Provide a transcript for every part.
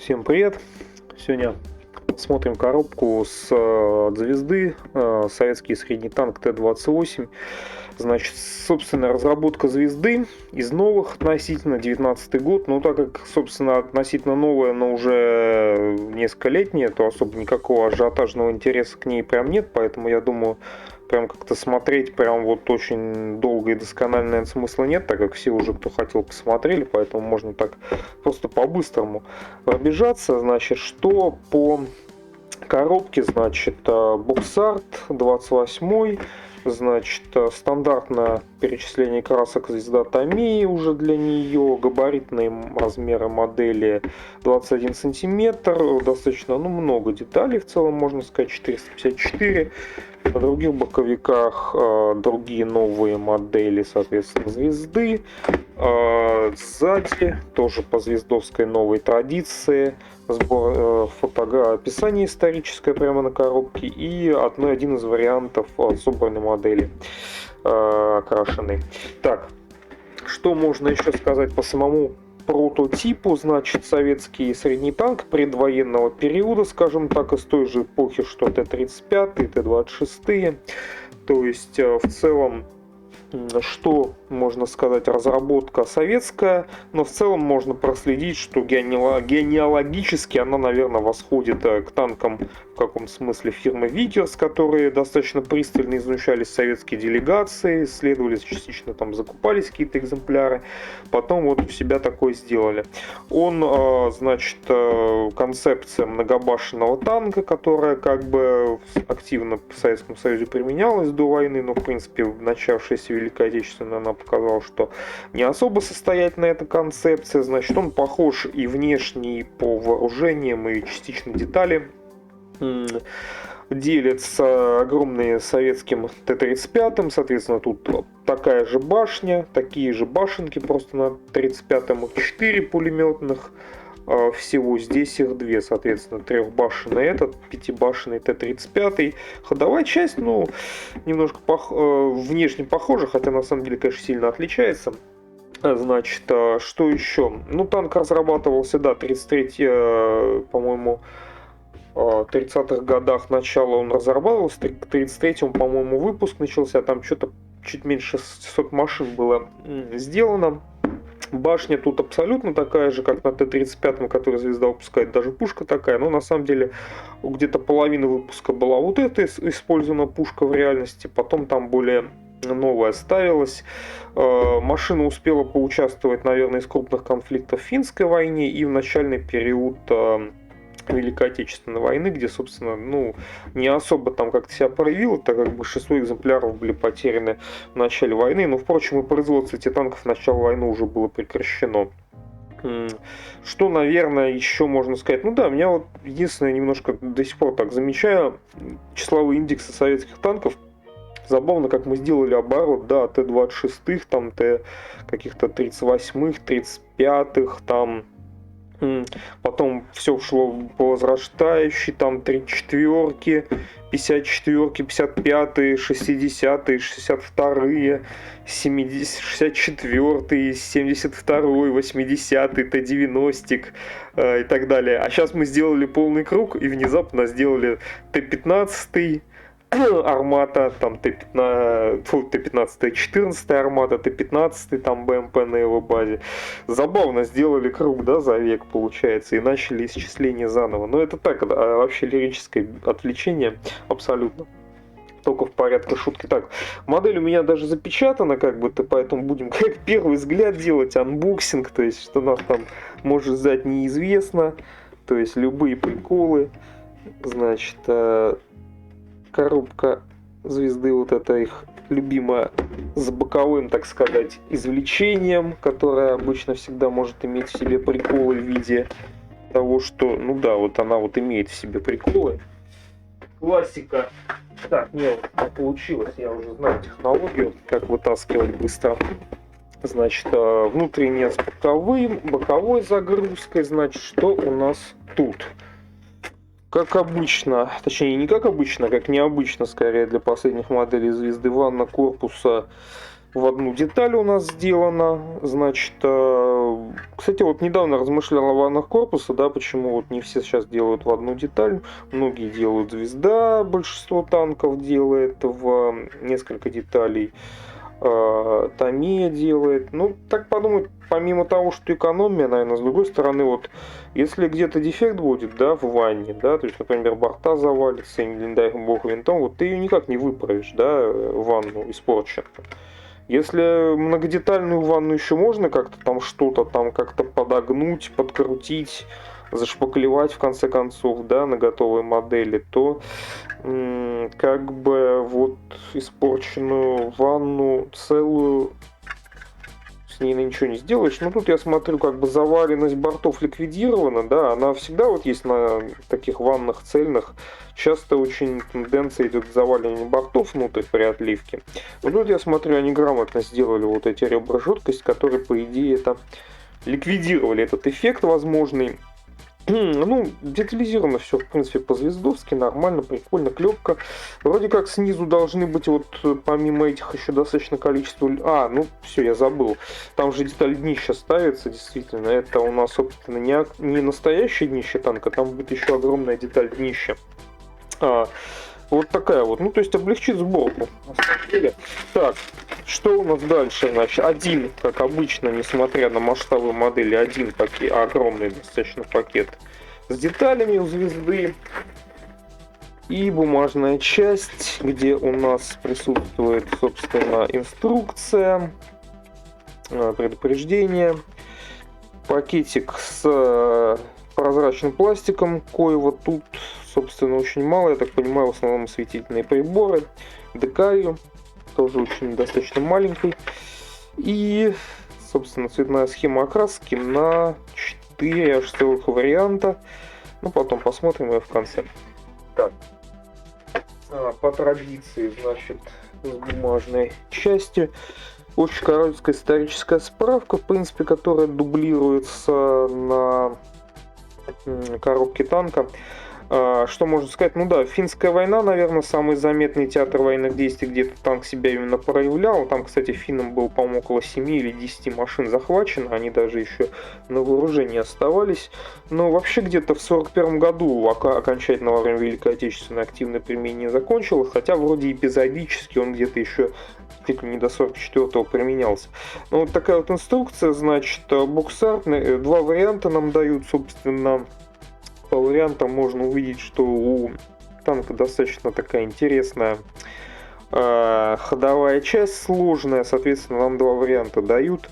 Всем привет! Сегодня смотрим коробку от Звезды, советский средний танк Т-28. Значит, собственно, разработка Звезды из новых относительно, 19 год. Но так как, собственно, относительно новая, но уже несколько летняя, то особо никакого ажиотажного интереса к ней прям нет. Поэтому я думаю, прям как-то смотреть прям вот очень долго и досконально, наверное, смысла нет, так как все уже, кто хотел, посмотрели, поэтому можно так просто по-быстрому пробежаться. Значит, что по коробке, значит, боксарт 28, значит, стандартное перечисление красок звезда Томеи уже для нее, габаритные размеры модели 21 сантиметр, достаточно, много деталей, в целом можно сказать 454. На других боковиках другие новые модели, соответственно, звезды. Сзади тоже по звездовской новой традиции сбор описание историческое прямо на коробке и один из вариантов собранной модели окрашенной. Так, что можно еще сказать по самому прототипу? Значит, советский средний танк предвоенного периода, скажем так, из той же эпохи, что Т-35, Т-26. То есть, в целом, что можно сказать, разработка советская, но в целом можно проследить, что генеалогически она, наверное, восходит к танкам в каком-то смысле фирмы Викерс, которые достаточно пристально изучались советские делегации, исследовались частично, там закупались какие-то экземпляры, потом вот у себя такое сделали. Он, значит, концепция многобашенного танка, которая как бы активно в Советском Союзе применялась до войны, но в принципе начавшаяся Великая Отечественная, она показала, что не особо состоятельная эта концепция. Значит, он похож и внешне, и по вооружениям, и частично детали делится огромные советским Т-35, соответственно, тут такая же башня, такие же башенки, просто на 35-м 4 пулеметных, всего здесь их две, соответственно, трехбашенный этот, пятибашенный Т-35. Ходовая часть, немножко внешне похожа, хотя на самом деле, конечно, сильно отличается. Значит, что еще? Танк разрабатывался, да, 33, по-моему, 30-х годах начала он разрабатывался, к 33-му, по-моему, выпуск начался, там что-то чуть меньше 600 машин было сделано. Башня тут абсолютно такая же, как на Т-35, который звезда выпускает, даже пушка такая, но на самом деле где-то половина выпуска была вот эта использована пушка в реальности, потом там более новая ставилась. Машина успела поучаствовать, наверное, из крупных конфликтов в финской войне и в начальный период Великой Отечественной войны, где, собственно, не особо там как-то себя проявило, так как большинство экземпляров были потеряны в начале войны, но, впрочем, и производство этих танков в начале войны уже было прекращено. Что, наверное, еще можно сказать? Меня вот единственное, немножко до сих пор так замечаю, числовые индексы советских танков. Забавно, как мы сделали оборот, да, Т-26, там, Т каких-то 38-х, 35-х, там. Потом все шло по возрастающей, там 34-ки, 54-ки, 55-е, 60-е, 62-е, 64-е, 72-й, 80-й, Т-90-ик и так далее. А сейчас мы сделали полный круг и внезапно сделали Т-15, Армата, там Т-15, Т-14 Армата, Т-15, там БМП на его базе. Забавно сделали круг, да, за век, получается, и начали исчисление заново. Но это так, вообще лирическое отвлечение абсолютно. Только в порядке шутки. Так, модель у меня даже запечатана, поэтому будем как первый взгляд делать анбоксинг, то есть, что нас там может ждать неизвестно, то есть, любые приколы. Значит, коробка звезды, вот это их любимая, с боковым, так сказать, извлечением, которое обычно всегда может иметь в себе приколы в виде того, что, вот она вот имеет в себе приколы. Классика. Так, не получилось, я уже знаю технологию, как вытаскивать быстро. Значит, внутренняя с боковой загрузкой. Значит, что у нас тут? Как обычно, точнее не как обычно, как необычно скорее для последних моделей звезды, ванна корпуса в одну деталь у нас сделано. Значит, кстати, вот недавно размышлял о ваннах корпуса, да, почему вот не все сейчас делают в одну деталь. Многие делают звезда, большинство танков делает в несколько деталей. Тamiya делает. Ну, так подумать, помимо того, что экономия, наверное, с другой стороны, вот, если где-то дефект будет, да, в ванне, да, то есть, например, борта завалится, или, не дай бог, винтом, вот ты ее никак не выправишь, да, ванну испорченную. Если многодетальную ванну еще можно как-то там что-то там как-то подогнуть, подкрутить, зашпаклевать в конце концов, да, на готовой модели, то как бы вот испорченную ванну целую с ней ничего не сделаешь. Но тут я смотрю, как бы заваленность бортов ликвидирована, да, она всегда вот есть на таких ваннах цельных. Часто очень тенденция идет к заваливанию бортов внутрь при отливке. Но тут я смотрю, они грамотно сделали вот эти ребра жидкость, которые, по идее, это ликвидировали этот эффект возможный. Ну, детализировано все, в принципе, по-звездовски, нормально, прикольно, клепко. Вроде как снизу должны быть вот, помимо этих, еще достаточно количество... ну, все, я забыл. Там же деталь днища ставится, действительно. Это у нас, собственно, не настоящее днище танка, там будет еще огромная деталь днища. Вот такая вот. Ну, то есть облегчит сборку, на самом деле. Так, что у нас дальше? Значит, один, как обычно, несмотря на масштабы модели, один пакет, огромный достаточно пакет с деталями у звезды. И бумажная часть, где у нас присутствует, собственно, инструкция, предупреждение. Пакетик с прозрачным пластиком, коего тут, собственно, очень мало. Я так понимаю, в основном осветительные приборы. Декарью, тоже очень достаточно маленький. И, собственно, цветная схема окраски на 4 аж целых варианта. Ну, потом посмотрим ее в конце. Так. По традиции, значит, с бумажной части. Очень короткая историческая справка, в принципе, которая дублируется на коробке танка. Что можно сказать? Ну да, финская война, наверное, самый заметный театр военных действий, где этот танк себя именно проявлял. Там, кстати, финнам было, по-моему, около 7 или 10 машин захвачено. Они даже еще на вооружении оставались. Но вообще где-то в 1941 году окончательно во время Великой Отечественной активное применение закончилось. Хотя вроде эпизодически он где-то еще чуть ли не до 44-го применялся. Ну вот такая вот инструкция, значит, буксар. Два варианта нам дают, собственно. По вариантам можно увидеть, что у танка достаточно такая интересная ходовая часть, сложная. Соответственно, нам два варианта дают.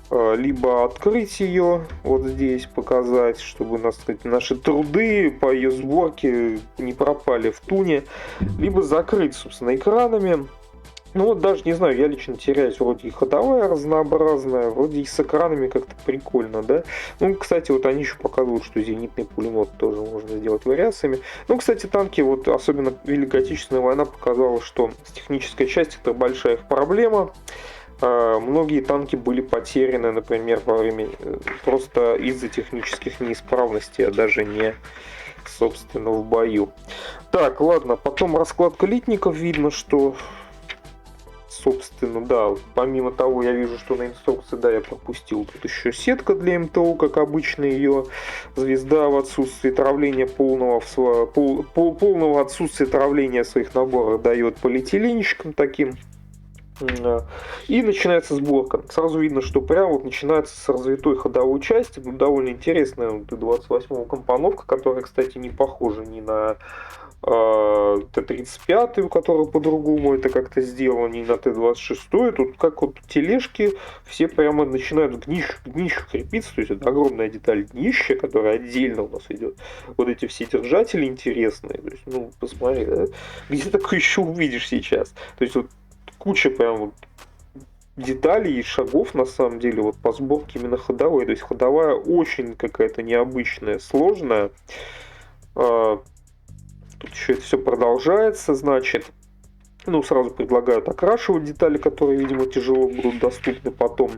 Либо открыть ее, вот здесь показать, чтобы, наши труды по ее сборке не пропали в туне. Либо закрыть, собственно, экранами. Ну вот даже не знаю, я лично теряюсь, вроде и ходовая разнообразная, вроде и с экранами как-то прикольно, да. Ну, кстати, вот они еще показывают, что зенитный пулемет тоже можно сделать вариациями. Ну, кстати, танки, вот особенно Великая Отечественная война показала, что с технической частью это большая их проблема. Многие танки были потеряны, например, во время просто из-за технических неисправностей, а даже не, собственно, в бою. Так, ладно, потом раскладка литников, видно, что... Собственно, да, помимо того, я вижу, что на инструкции, да, я пропустил тут еще сетка для МТО, как обычно ее звезда в отсутствии травления полного отсутствия травления своих наборов дает полиэтиленчиком таким. И начинается сборка. Сразу видно, что прям вот начинается с развитой ходовой части. Довольно интересная Т-28 компоновка, которая, кстати, не похожа ни на Т-35, у которого по-другому это как-то сделано, не на Т-26. Тут как вот тележки все прямо начинают к днищу крепиться. То есть это огромная деталь днища, которая отдельно у нас идет. Вот эти все держатели интересные. То есть, ну, посмотри, да? Где такое еще увидишь сейчас? То есть вот куча прям вот деталей и шагов, на самом деле, вот по сборке именно ходовой. То есть ходовая очень какая-то необычная, сложная. Тут еще это все продолжается, значит. Ну, сразу предлагают окрашивать детали, которые, видимо, тяжело будут доступны потом.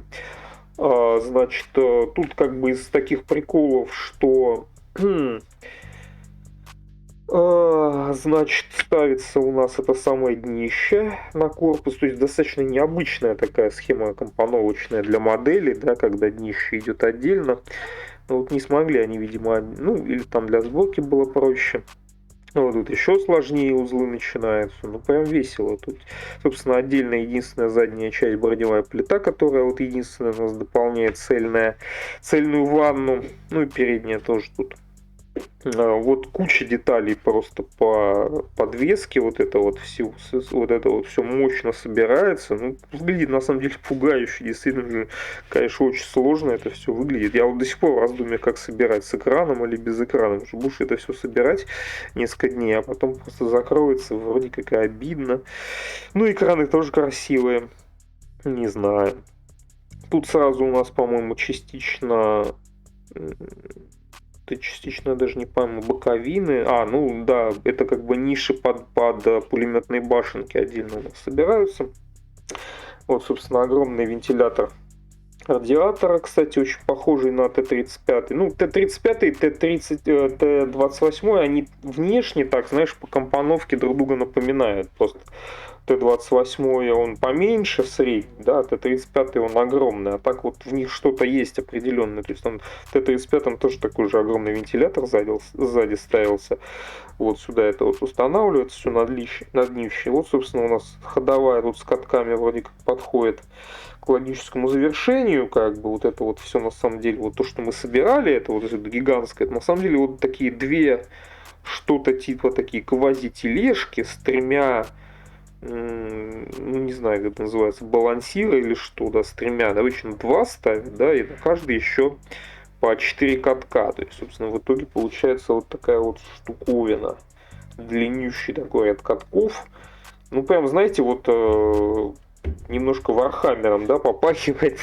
Значит, тут как бы из таких приколов, что Значит, ставится у нас это самое днище на корпус, то есть достаточно необычная такая схема компоновочная для модели, да, когда днище идет отдельно. Но вот не смогли они, видимо, ну или там для сборки было проще. Вот тут еще сложнее узлы начинаются. Ну, прям весело. Тут, собственно, отдельная единственная задняя часть броневая плита, которая вот единственная у нас дополняет цельную ванну. Ну и передняя тоже тут. Вот куча деталей просто по подвеске, вот это вот все мощно собирается. Ну, выглядит на самом деле пугающе, действительно, конечно, очень сложно это все выглядит. Я вот до сих пор в раздумье, как собирать, с экраном или без экрана, потому что будешь это все собирать несколько дней, а потом просто закроется, вроде как и обидно. Ну, экраны тоже красивые, не знаю. Тут сразу у нас, по-моему, частично я даже не пойму, боковины. Ну да, это как бы ниши под пулеметные башенки отдельно у нас собираются. Вот, собственно, огромный вентилятор радиатора, кстати, очень похожий на Т-35. Ну, Т-35 и Т-28, они внешне, так, знаешь, по компоновке друг друга напоминают. Просто Т-28 он поменьше, средний, да, Т-35 он огромный, а так вот в них что-то есть определенное. То есть там Т-35 тоже такой же огромный вентилятор сзади ставился. Вот сюда это вот устанавливается, все над днище. Вот, собственно, у нас ходовая тут с катками вроде как подходит к логическому завершению, как бы вот это вот все на самом деле, вот то, что мы собирали, это вот это гигантское, это на самом деле вот такие две что-то типа такие квази-тележки с тремя, ну не знаю, как это называется, балансиры или что, да, с тремя, да, обычно два ставят, да, и на каждый еще по 4 катка, то есть, собственно, в итоге получается вот такая вот штуковина, длиннющий такой ряд катков, ну прям, знаете, вот немножко вархаммером, да, попахивает.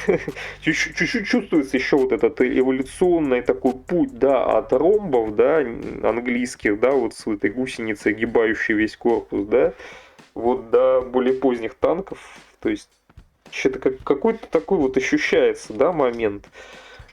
Чуть-чуть чувствуется еще вот этот эволюционный такой путь, да, от ромбов, да, английских, да, вот с этой гусеницей, огибающей весь корпус, да, вот до более поздних танков. То есть что-то какой-то такой вот ощущается, да, момент,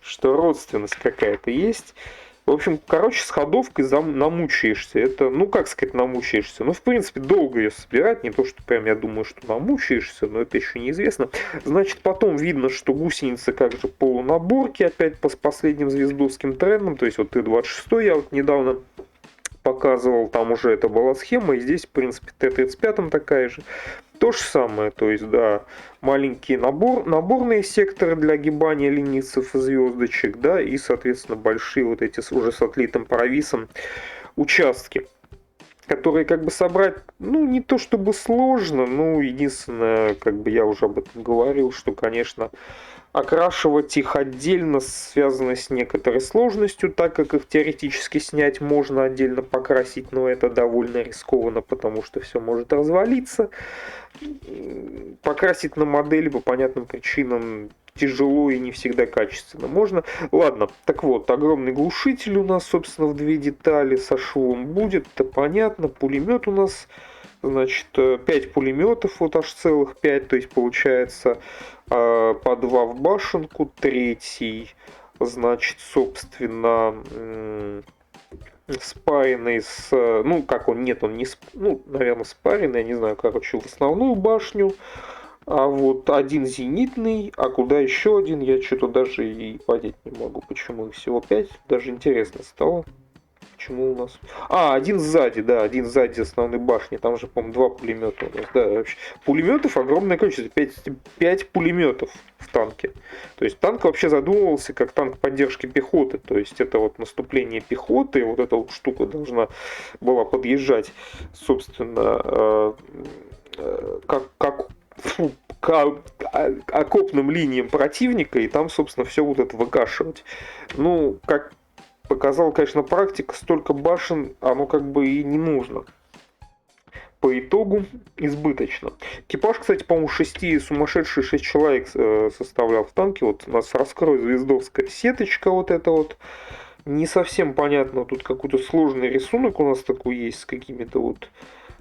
что родственность какая-то есть. В общем, короче, с ходовкой намучаешься. Это, ну, как сказать, намучаешься. Ну, в принципе, долго ее собирать. Не то, что прям я думаю, что намучаешься, но это еще неизвестно. Значит, потом видно, что гусеницы как же полунаборки, опять по последним звездовским трендам. То есть, вот Т-26 я вот недавно показывал, там уже это была схема. И здесь, в принципе, Т-35 такая же. То же самое, то есть, да, маленькие наборные секторы для огибания линейцев и звездочек, да, и, соответственно, большие вот эти уже с отлитым провисом участки, которые как бы собрать, ну, не то чтобы сложно, но единственное, как бы я уже об этом говорил, что, конечно, окрашивать их отдельно связано с некоторой сложностью, так как их теоретически снять можно отдельно покрасить, но это довольно рискованно, потому что все может развалиться. Покрасить на модели по понятным причинам тяжело и не всегда качественно. Можно. Ладно, так вот, огромный глушитель у нас, собственно, в две детали со швом будет, это понятно. Пулемет у нас, значит, 5 пулеметов, вот аж целых 5, то есть получается по 2 в башенку, третий, значит, собственно, спаренный с... Ну, как он? Нет, он не... Ну, наверное, спаренный, я не знаю, короче, в основную башню. А вот один зенитный, а куда еще один, я что-то даже и понять не могу, почему их всего 5. Даже интересно стало. Почему у нас... один сзади, да, один сзади основной башни. Там же, по-моему, 2 пулемета у нас, да, вообще. Пулеметов огромное количество, 5 пулеметов в танке. То есть танк вообще задумывался как танк поддержки пехоты. То есть это вот наступление пехоты, вот эта вот штука должна была подъезжать, собственно, к окопным линиям противника, и там, собственно, все вот это выкашивать. Ну, как показала, конечно, практика, столько башен, оно как бы и не нужно. По итогу избыточно. Экипаж, кстати, по-моему, 6 человек составлял в танке. Вот у нас раскрой звездовская сеточка вот эта вот. Не совсем понятно, тут какой-то сложный рисунок у нас такой есть с какими-то вот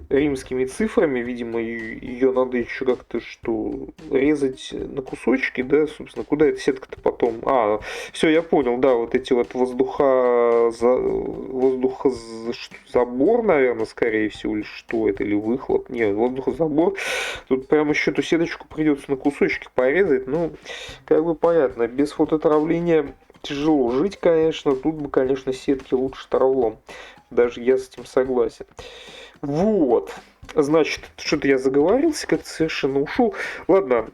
римскими цифрами, видимо, ее надо еще как-то что резать на кусочки, да, собственно, куда эта сетка-то потом? А, все, я понял, да, вот эти вот воздухозабор, наверное, скорее всего, или что это, или выхлоп, нет, воздухозабор, тут прям еще эту сеточку придется на кусочки порезать, ну, как бы понятно, без фототравления тяжело жить, конечно, тут бы, конечно, сетки лучше травлом, даже я с этим согласен. Вот. Значит, что-то я заговорился, как-то совершенно ушел. Ладно,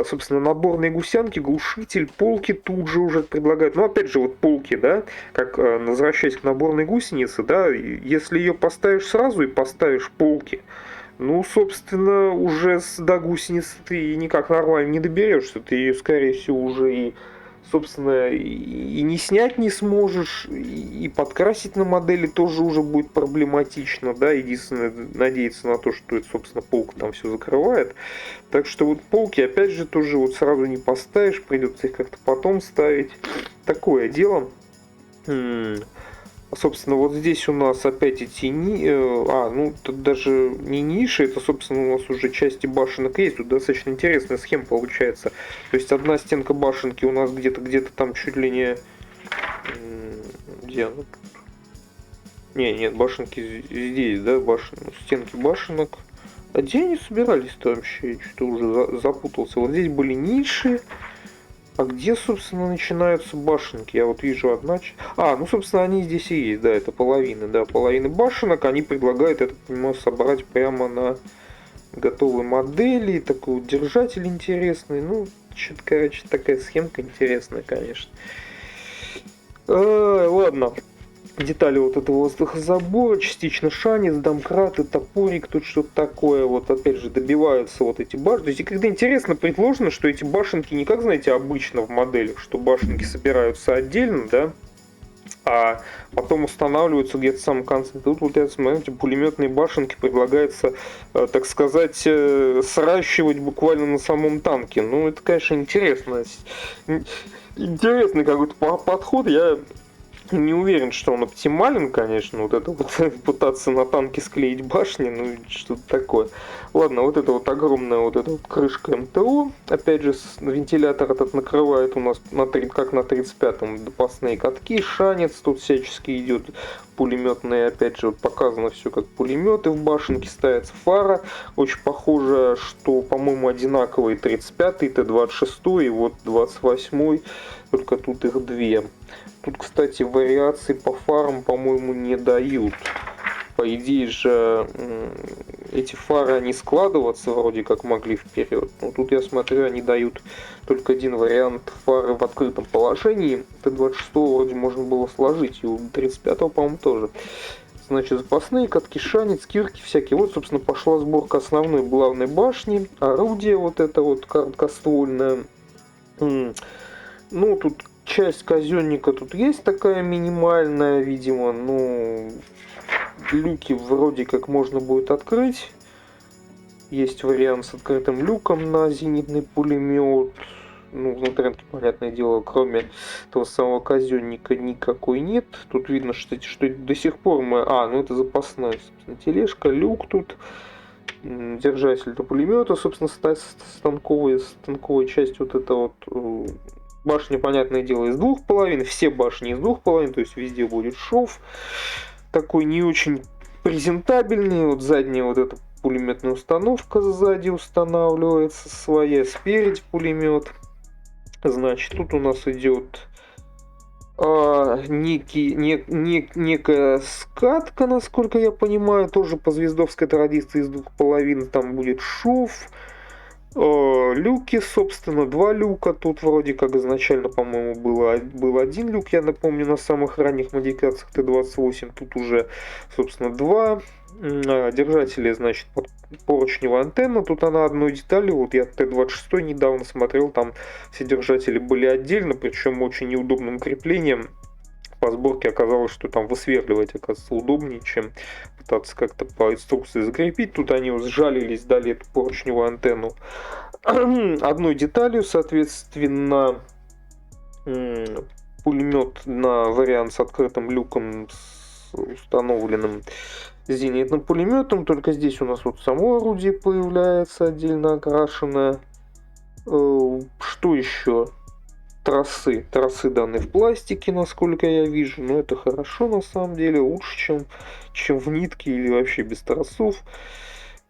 собственно, наборные гусянки, глушитель, полки тут же уже предлагают. Ну, опять же, вот полки, да, как возвращаясь к наборной гусенице, да, если ее поставишь сразу и поставишь полки, ну, собственно, уже до гусеницы ты никак нормально не доберешься. Ты ее, скорее всего, уже и собственно, и не снять не сможешь, и подкрасить на модели тоже уже будет проблематично, да, единственное, надеяться на то, что это, собственно, полка там все закрывает. Так что вот полки, опять же, тоже вот сразу не поставишь, придется их как-то потом ставить. Такое дело. Собственно, вот здесь у нас опять эти ну, тут даже не ниши, это, собственно, у нас уже части башенок есть. Тут достаточно интересная схема получается. То есть одна стенка башенки у нас где-то там чуть ли не... Где она? Нет, башенки здесь, да, стенки башенок. А где они собирались-то вообще? Что-то уже запутался. Вот здесь были ниши. А где, собственно, начинаются башенки? Я вот вижу одна... ну, собственно, они здесь и есть, да, это половины, да, половины башенок. Они предлагают, я так понимаю, собрать прямо на готовой модели. Такой вот держатель интересный. Ну, что-то, короче, такая схемка интересная, конечно. Ладно. Детали вот этого воздухозабора, частично шанец, домкраты, топорик, тут что-то такое, вот опять же добиваются вот эти башни. То есть, когда интересно предложено, что эти башенки не как, знаете, обычно в моделях, что башенки собираются отдельно, да, а потом устанавливаются где-то в самом конце. Тут вот я смотрю, эти пулеметные башенки предлагается, так сказать, сращивать буквально на самом танке. Ну, это, конечно, интересно. Интересный какой-то подход. Я не уверен, что он оптимален, конечно, вот это вот пытаться на танке склеить башни, ну что-то такое. Ладно, вот это вот огромная вот эта вот крышка МТО, опять же, вентилятор этот накрывает у нас как на 35-м запасные катки, шанец тут всячески идет, пулеметные, опять же, вот показано все как пулеметы в башенке ставятся, фара, очень похоже, что, по-моему, одинаковые 35-й, Т-26 и вот 28-й, только тут их две. Тут, кстати, вариаций по фарам, по-моему, не дают. По идее же, эти фары, они складываться вроде как могли вперед. Но тут, я смотрю, они дают только один вариант фары в открытом положении. Т-26 вроде можно было сложить, и у 35-го, по-моему, тоже. Значит, запасные катки, шанец, кирки всякие. Вот, собственно, пошла сборка основной главной башни. Орудие вот это вот короткоствольное. Ну, тут часть казенника тут есть такая минимальная, видимо, ну, люки вроде как можно будет открыть. Есть вариант с открытым люком на зенитный пулемет. Ну, внутрянки, понятное дело, кроме того самого казенника никакой нет. Тут видно, что до сих пор мы... ну это запасная, собственно, тележка, люк тут. Держатель до пулемета, собственно, станковая часть вот это вот... Башня, понятное дело, из двух половин. Все башни из двух половин. То есть везде будет шов. Такой не очень презентабельный. Вот задняя вот эта пулеметная установка сзади устанавливается. Своя спереди пулемет. Значит, тут у нас идет некая скатка, насколько я понимаю. Тоже по звездовской традиции из двух половин. Там будет шов. Люки, собственно, два люка. Тут вроде как изначально, по-моему, был один люк, я напомню, на самых ранних модификациях Т-28. Тут уже, собственно, два. Держатели, значит, под поручневая антенна. Тут она одной деталью. Вот я Т-26 недавно смотрел, там все держатели были отдельно, причем очень неудобным креплением. По сборке оказалось, что там высверливать, оказывается, удобнее, чем пытаться как-то по инструкции закрепить. Тут они сжалились, дали эту поручневую антенну одной деталью, соответственно, пулемет на вариант с открытым люком установленным зенитным пулеметом. Только здесь у нас вот само орудие появляется отдельно окрашенное. Что еще? Тросы. Тросы даны в пластике, насколько я вижу. Но это хорошо на самом деле. Лучше, чем в нитке или вообще без тросов.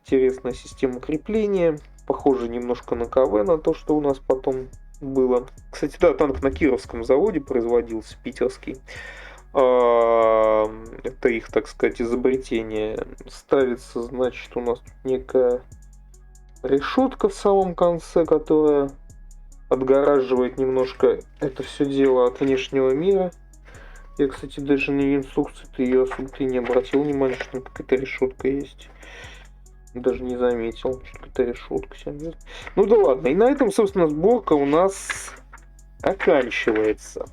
Интересная система крепления. Похоже немножко на КВ, на то, что у нас потом было. Кстати, да, танк на Кировском заводе производился, питерский. Это их, так сказать, изобретение. Ставится, значит, у нас тут некая решетка в самом конце, которая отгораживает немножко это все дело от внешнего мира. Я, кстати, даже не инструкции-то ее особо не обратил внимания, что там какая-то решетка есть. Даже не заметил, что это решетка. Ну да ладно. И на этом, собственно, сборка у нас оканчивается.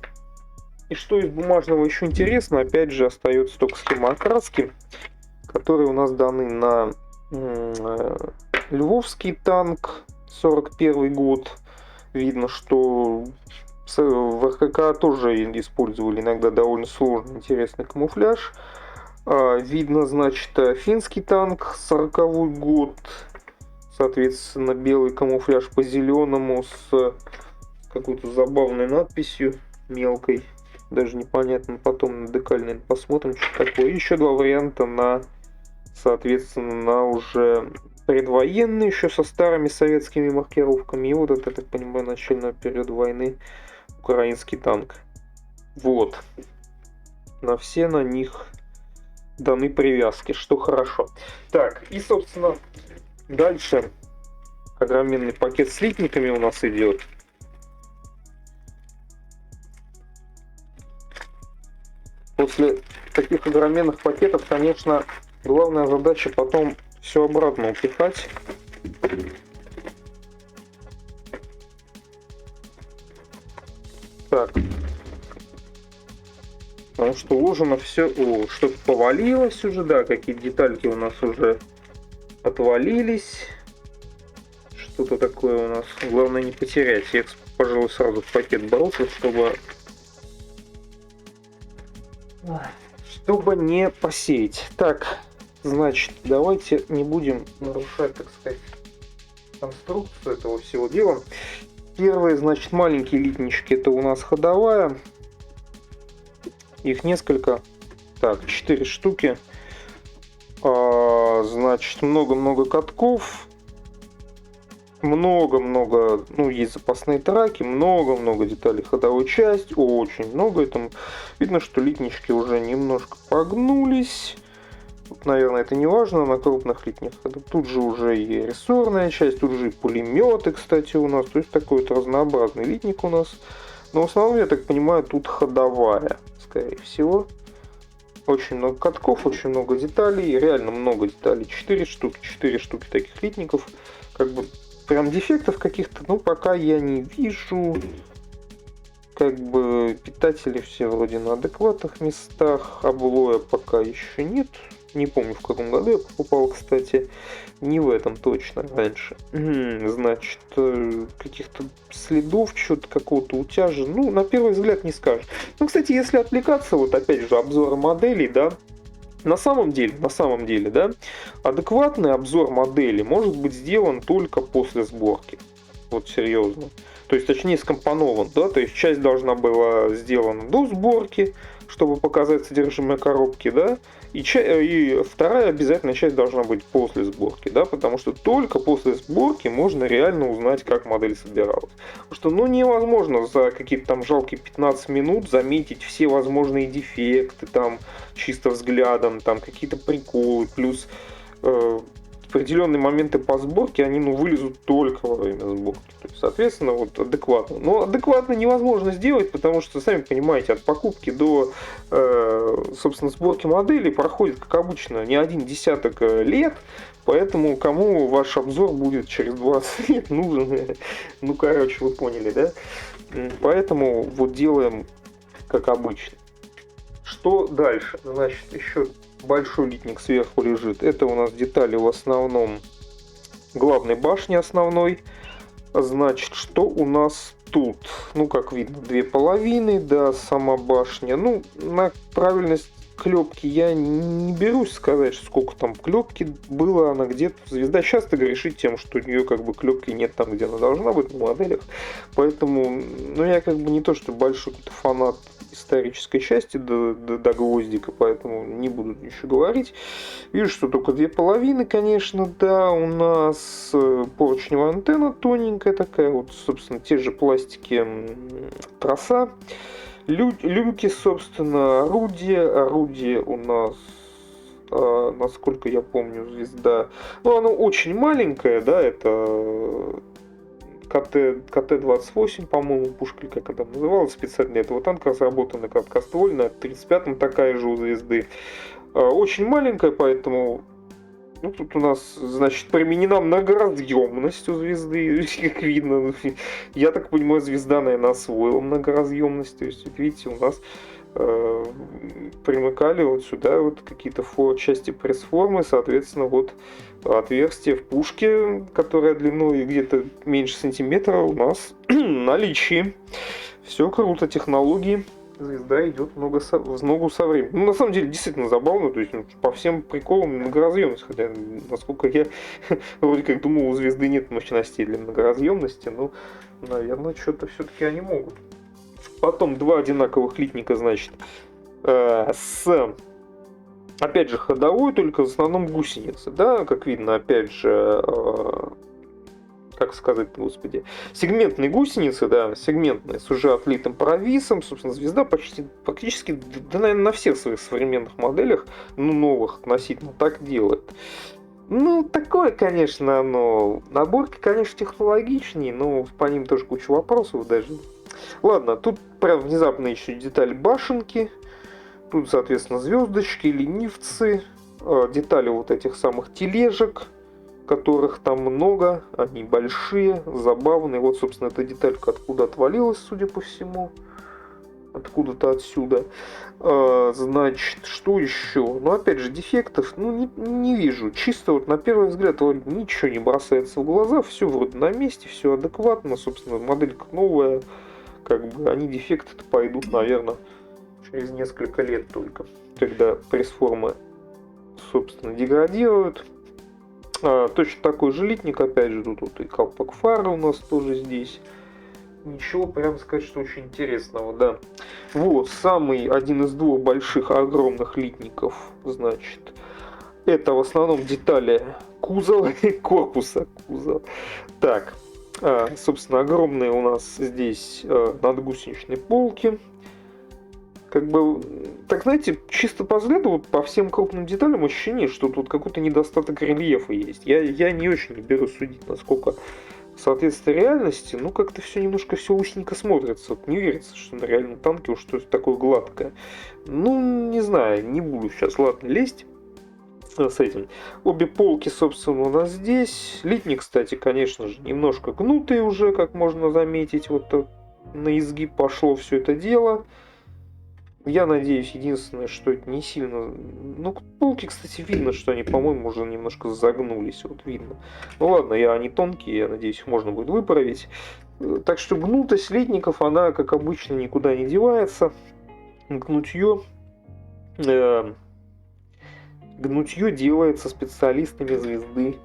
И что из бумажного еще интересно, опять же, остается только схема окраски, которые у нас даны на львовский танк, 41 год. Видно, что в РКК тоже использовали иногда довольно сложный, интересный камуфляж. Видно, значит, финский танк, 40-й год. Соответственно, белый камуфляж по зеленому с какой-то забавной надписью мелкой. Даже непонятно, потом на декаль, наверное, посмотрим, что такое. И еще два варианта на, соответственно, на уже предвоенные, еще со старыми советскими маркировками. И вот это, я так понимаю, начального периода войны украинский танк. Вот. На все на них даны привязки, что хорошо. Так, и, собственно, дальше огроменный пакет с литниками у нас идет. После таких огроменных пакетов, конечно, главная задача потом все обратно упихать. Так. Потому что уложено все... О, что-то повалилось уже, да, какие-то детальки у нас уже отвалились. Что-то такое у нас. Главное не потерять. Я, пожалуй, сразу в пакет бросил, чтобы не посеять. Так, значит, давайте не будем нарушать, так сказать, конструкцию этого всего дела. Первые, значит, маленькие литнички, это у нас ходовая. Их несколько. Так, 4 штуки. Значит, много-много катков. Много-много, ну, есть запасные траки, много-много деталей ходовой части, очень много. Там видно, что литнички уже немножко погнулись. Тут, наверное, это не важно на крупных литниках. Тут же уже и рессорная часть, тут же и пулеметы, кстати, у нас. То есть такой вот разнообразный литник у нас. Но в основном, я так понимаю, тут ходовая, скорее всего. Очень много катков, очень много деталей, реально много деталей. 4 штуки таких литников. Как бы прям дефектов каких-то, ну, пока я не вижу. Как бы питатели все вроде на адекватных местах. Облоя пока еще нет. Не помню, в каком году я покупал, кстати. Не в этом точно, раньше. Значит, каких-то следов, что-то какого-то утяжа. Ну, на первый взгляд не скажешь. Ну, кстати, если отвлекаться, вот опять же, обзор моделей, да. На самом деле, да, адекватный обзор модели может быть сделан только после сборки. Вот серьезно. То есть, точнее, скомпонован, да, то есть часть должна была сделана до сборки, чтобы показать содержимое коробки, да, и вторая обязательно часть должна быть после сборки, да, потому что только после сборки можно реально узнать, как модель собиралась. Потому что, ну, невозможно за какие-то там жалкие 15 минут заметить все возможные дефекты, там, чисто взглядом, там, какие-то приколы, плюс определенные моменты по сборке, они, ну, вылезут только во время сборки. То есть, соответственно, вот адекватно. Но адекватно невозможно сделать, потому что, сами понимаете, от покупки до, собственно, сборки модели проходит, как обычно, не один десяток лет, поэтому кому ваш обзор будет через 20 лет нужен, ну, короче, вы поняли, да? Поэтому вот делаем как обычно. Что дальше? Значит, еще большой литник сверху лежит. Это у нас детали в основном главной башни основной. Значит, что у нас тут? Ну, как видно, 2 половины, да, сама башня. Ну, на правильность клепки я не берусь сказать, сколько там клепки было, она где-то. Звезда часто грешит тем, что у нее как бы клепки нет там, где она должна быть на моделях. Поэтому, ну, я как бы не то, что большой какой-то фанат исторической части до гвоздика, поэтому не буду ничего говорить. Вижу, что только две половины, конечно, да, у нас поручневая антенна тоненькая такая, вот, собственно, те же пластики троса. Люмки, собственно, орудие у нас, насколько я помню, звезда, ну, оно очень маленькое, да, это КТ-28, по-моему, пушка, как она называлась, специально для этого танка разработана, короткоствольная, в 35-м такая же у звезды, очень маленькая, поэтому... Ну, тут у нас, значит, применена многоразъемность у звезды, как видно. Я так понимаю, звезда, наверное, освоила многоразъемность. То есть, вот видите, у нас примыкали вот сюда вот какие-то части пресс-формы, соответственно, вот отверстие в пушке, которое длиной где-то меньше сантиметра, у нас в наличии. Все круто, технологии. Звезда идет в ногу со временем. Ну, на самом деле, действительно забавно, то есть, ну, по всем приколам многоразъемность, хотя, насколько я вроде как думал, у звезды нет мощностей для многоразъемности, но, наверное, что-то все-таки они могут. Потом два одинаковых литника, значит, опять же, ходовой, только в основном гусеницы, да, как видно, опять же, как сказать, господи, сегментные гусеницы, да, сегментные, с уже отлитым провисом, собственно, звезда практически, да, наверное, на всех своих современных моделях, ну, новых относительно, так делает. Ну, такое, конечно, оно, наборки, конечно, технологичнее, но по ним тоже куча вопросов даже. Ладно, тут прям внезапно еще деталь башенки, тут, соответственно, звездочки, ленивцы, детали вот этих самых тележек, которых там много, они большие, забавные. Вот, собственно, эта деталька откуда отвалилась, судя по всему. Откуда-то отсюда. Значит, что еще? Ну, опять же, дефектов, ну, не вижу. Чисто вот на первый взгляд ничего не бросается в глаза. Все вроде на месте, все адекватно. Собственно, моделька новая. Как бы они дефекты-то пойдут, наверное, через несколько лет только. Когда пресс-формы, собственно, деградируют. Точно такой же литник, опять же, тут вот и колпак фары у нас тоже здесь. Ничего, прям сказать, что очень интересного, да. Вот, самый один из двух больших, огромных литников, значит, это в основном детали кузова, корпуса кузова. Так, собственно, огромные у нас здесь надгусеничные полки. Как бы, так знаете, чисто по взгляду, вот по всем крупным деталям ощущение, что тут какой-то недостаток рельефа есть. Я не очень беру судить, насколько соответствует реальности, ну как-то все немножко все лучненько смотрится. Вот не верится, что на реальном танке уж что-то такое гладкое. Ну, не знаю, не буду сейчас, ладно, лезть с этим. Обе полки, собственно, у нас здесь. Литник, кстати, конечно же, немножко гнутый уже, как можно заметить. Вот на изгиб пошло все это дело. Я надеюсь, единственное, что это не сильно... Ну, полки, кстати, видно, что они, по-моему, уже немножко загнулись. Вот видно. Ну ладно, они тонкие, я надеюсь, их можно будет выправить. Так что гнутость литников, она, как обычно, никуда не девается. Гнутье делается специалистами звезды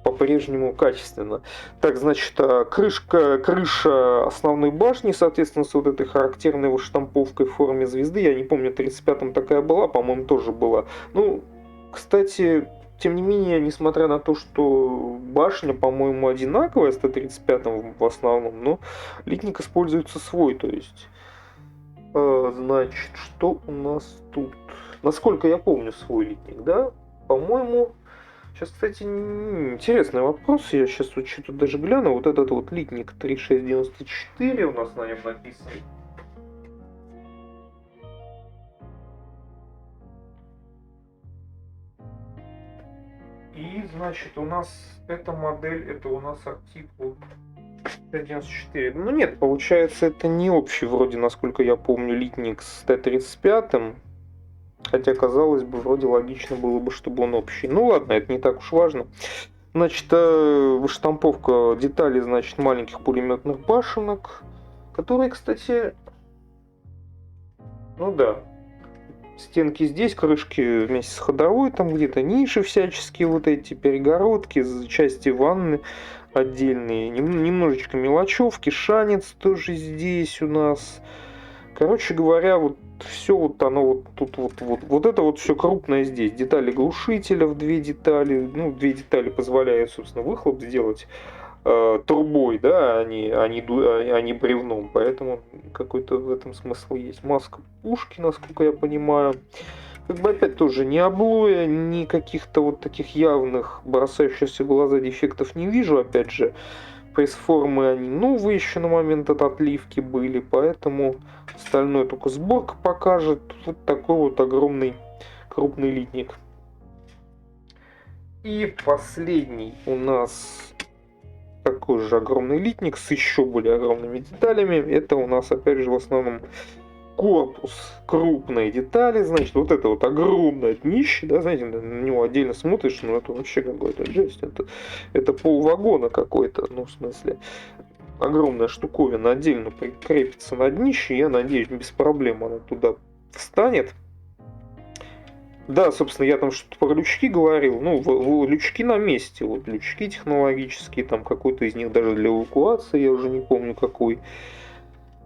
по-прежнему качественно. Так, значит, крыша основной башни, соответственно, с вот этой характерной вот штамповкой в форме звезды. Я не помню, в 35-м такая была, по-моему, тоже была. Ну, кстати, тем не менее, несмотря на то, что башня, по-моему, одинаковая с Т-35 в основном, но литник используется свой, то есть... Значит, что у нас тут? Насколько я помню свой литник, да? По-моему... Сейчас, кстати, интересный вопрос. Я сейчас вот что-то даже гляну. Вот этот вот литник 3694 у нас на нем написан. И, значит, у нас эта модель, это у нас артикул Т-94. Ну нет, получается, это не общий вроде, насколько я помню, литник с Т-35. Хотя, казалось бы, вроде логично было бы, чтобы он общий. Ну ладно, это не так уж важно. Значит, выштамповка деталей, значит, маленьких пулеметных башенок, которые, кстати, ну да, Стенки здесь, крышки вместе с ходовой, там где-то ниши всяческие, вот эти перегородки, части ванны отдельные, немножечко мелочевки, шанец тоже здесь у нас. Короче говоря, вот все вот оно вот тут вот это вот все крупное здесь. Детали глушителя в две детали, ну, две детали позволяют, собственно, выхлоп сделать трубой, да, а не бревном, поэтому какой-то в этом смысл есть. Маска пушки, насколько я понимаю. Как бы опять тоже ни облоя, ни каких-то вот таких явных бросающихся в глаза дефектов не вижу. Опять же, пресс-формы они новые еще на момент от отливки были, поэтому остальное только сборка покажет. Вот такой вот огромный крупный литник. И последний у нас такой же огромный литник с еще более огромными деталями. Это у нас опять же в основном корпус, крупные детали, значит, вот это вот огромное днище, да, знаете, на него отдельно смотришь, ну, это вообще какой-то жесть, это полвагона какой-то, ну, в смысле, огромная штуковина отдельно прикрепится на днище, я надеюсь, без проблем она туда встанет. Да, собственно, я там что-то про лючки говорил, ну, лючки на месте, вот лючки технологические, там какой-то из них даже для эвакуации, я уже не помню какой.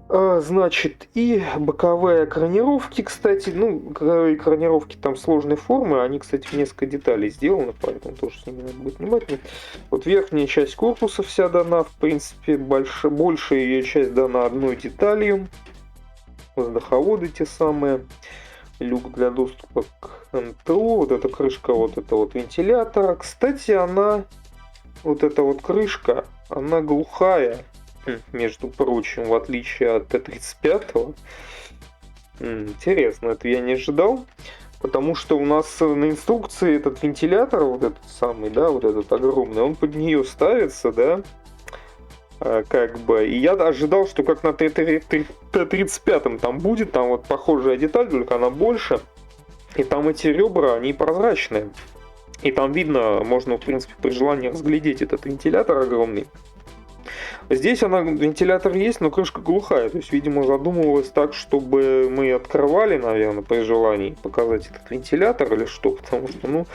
Значит, и боковые экранировки, кстати, ну, экранировки там сложной формы, они, кстати, в несколько деталей сделаны, поэтому тоже с ними надо быть внимательным. Вот верхняя часть корпуса вся дана, в принципе, большая ее часть дана одной деталью. Воздуховоды те самые, люк для доступа к НТО, вот эта крышка, вот это вот вентилятора. Кстати, вот эта вот крышка, она глухая. Между прочим, в отличие от Т-35. Интересно, это я не ожидал. Потому что у нас на инструкции этот вентилятор, вот этот самый, да, вот этот огромный, он под нее ставится, да, как бы. И я ожидал, что как на Т-35 там будет, там вот похожая деталь, только она больше. И там эти ребра, они прозрачные. И там видно, можно, в принципе, при желании разглядеть этот вентилятор огромный. Здесь вентилятор есть, но крышка глухая. То есть, видимо, задумывалось так, чтобы мы открывали, наверное, при желании показать этот вентилятор или что. Потому что, ну,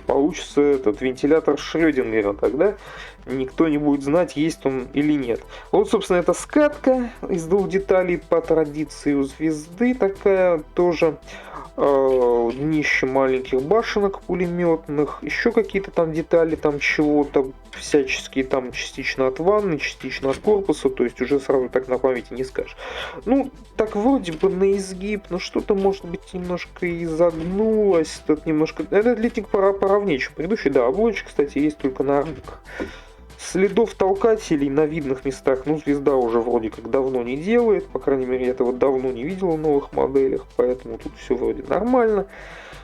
получится этот вентилятор Шрёдингера. Тогда никто не будет знать, есть он или нет. Вот, собственно, это скатка из двух деталей по традиции у звезды. Такая тоже. Днище маленьких башенок пулеметных, еще какие-то там детали, там чего-то всяческие, там частично от ванны, частично от корпуса, то есть уже сразу так на памяти не скажешь. Ну, так вроде бы на изгиб, но что-то, может быть, немножко изогнулось, тут немножко... Этот литник поровнее, чем предыдущий, да, облочек, кстати, есть только на рамках. Следов толкателей на видных местах, ну, звезда уже вроде как давно не делает, по крайней мере, я этого давно не видел в новых моделях, поэтому тут все вроде нормально.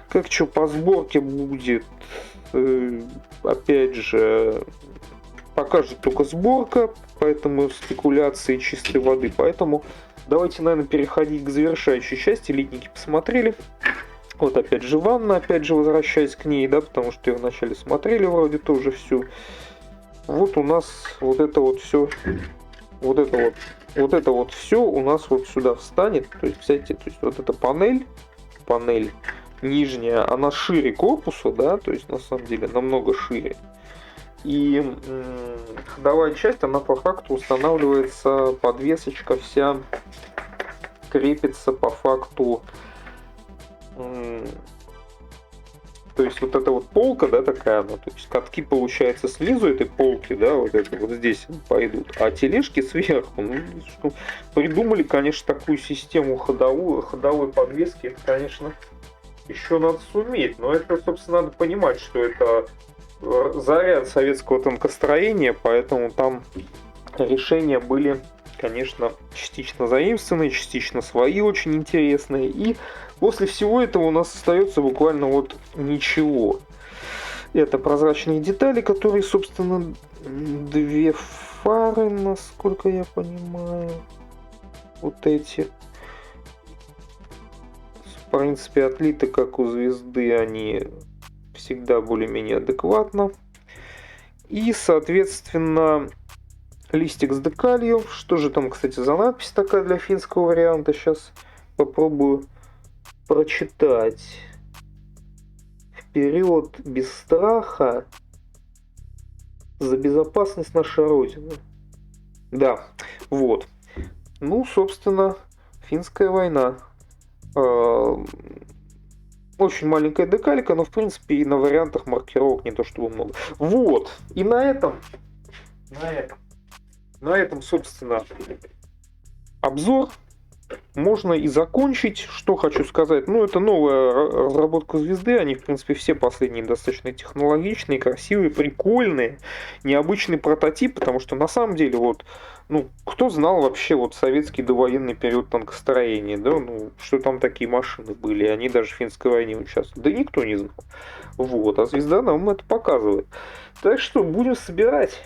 Как что по сборке будет, опять же, покажет только сборка, поэтому спекуляции чистой воды, поэтому давайте, наверное, переходить к завершающей части. Литники посмотрели. Вот опять же ванна, опять же возвращаясь к ней, да, потому что ее вначале смотрели вроде тоже всю. Вот у нас вот это вот все, вот это вот все у нас вот сюда встанет. То есть, кстати, то есть вот эта панель нижняя, она шире корпуса, да, то есть на самом деле намного шире. И ходовая часть, она по факту устанавливается, подвесочка вся крепится по факту. То есть вот эта вот полка, да, такая она, то есть катки, получается, снизу этой полки, да, вот это вот здесь пойдут, а тележки сверху. Ну, придумали, конечно, такую систему ходовой подвески, это, конечно, еще надо суметь, но это, собственно, надо понимать, что это заряд советского танкостроения, поэтому там решения были, конечно, частично заимствованные, частично свои, очень интересные, и после всего этого у нас остается буквально вот ничего. Это прозрачные детали, которые, собственно, две фары, насколько я понимаю. Вот эти. В принципе, отлиты, как у звезды, они всегда более-менее адекватно. И, соответственно, листик с декалью. Что же там, кстати, за надпись такая для финского варианта? Сейчас попробую прочитать. Вперед без страха за безопасность нашей Родины. Да, вот. Ну, собственно, финская война. Очень маленькая декалька, но, в принципе, и на вариантах маркировок не то чтобы много. Вот. И на этом, собственно, обзор можно и закончить. Что хочу сказать. Ну, это новая разработка звезды. Они, в принципе, все последние достаточно технологичные, красивые, прикольные. Необычный прототип, потому что, на самом деле, вот, ну, кто знал вообще вот советский довоенный период танкостроения, да, ну, что там такие машины были, они даже в финской войне участвовали. Да никто не знал. Вот, а звезда нам это показывает. Так что будем собирать.